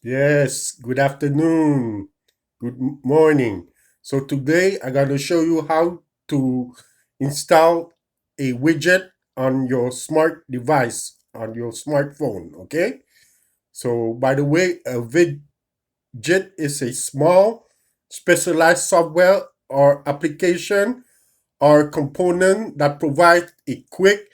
Yes, good afternoon, morning. So today I'm going to show you how to install a widget on your smart device, on your smartphone, okay? So by the way, a widget is a small specialized software or application or component that provides a quick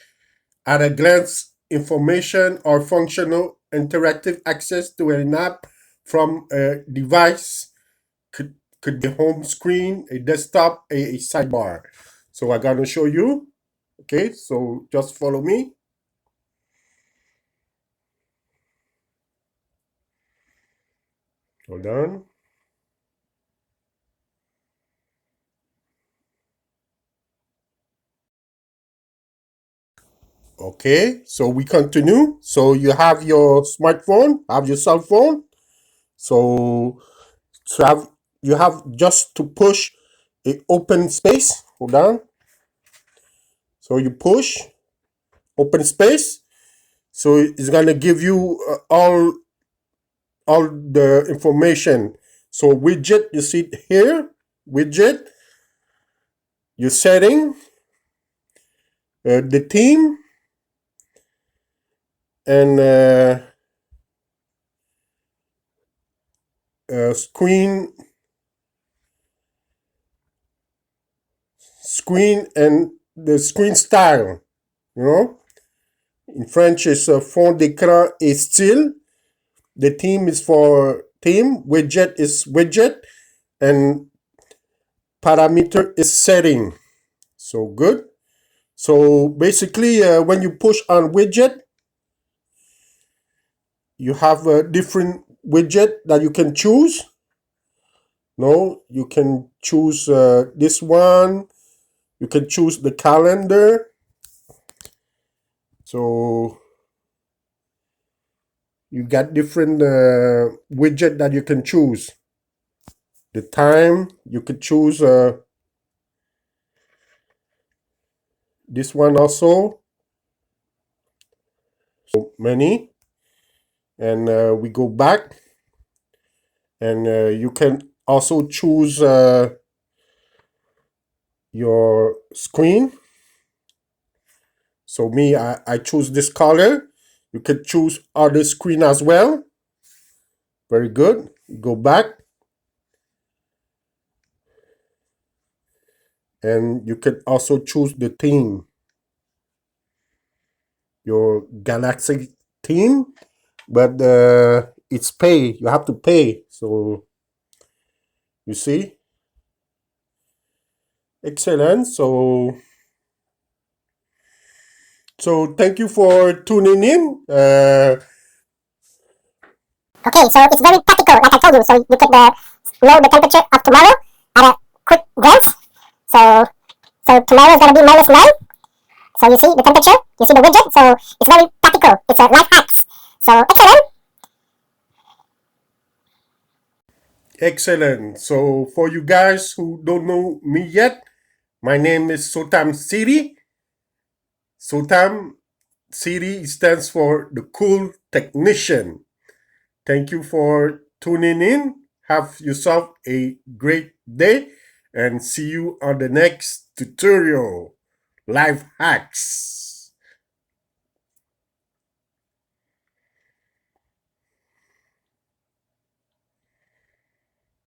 at a glance information or functional interactive access to an app from a device. Could be a home screen, a desktop, a sidebar. So I'm gonna show you. Okay, so just follow me. Hold on. Okay, so we continue. So you have your smartphone, have your cell phone. So to have you have just to push a open space. Hold on. So you push open space. So it's gonna give you all the information. So widget, you see it here, widget, your setting, the theme, and screen, and the screen style. You know, in French, it's fond d'écran et style. The theme is for theme. Widget is widget, and parameter is setting. So good. So basically, when you push on widget, you have a different widget that you can choose. No, you can choose this one. You can choose the calendar. So you got different widget that you can choose. The time, you could choose this one also. So many. And we go back. And you can also choose your screen. So me, I choose this color. You can choose other screen as well. Very good. You go back. And you can also choose the theme. Your Galaxy theme. But it's pay. You have to pay. So you see? Excellent. So thank you for tuning in. Okay, so it's very practical, like I told you. So you could know the temperature of tomorrow at a quick glance. So tomorrow is gonna be -9. So you see the temperature, you see the widget. So it's very practical. It's a life hacks. So excellent. Excellent. So for you guys who don't know me yet, my name is Sotam Siri. Sotam Siri stands for the cool technician. Thank you for tuning in. Have yourself a great day and see you on the next tutorial. Life hacks.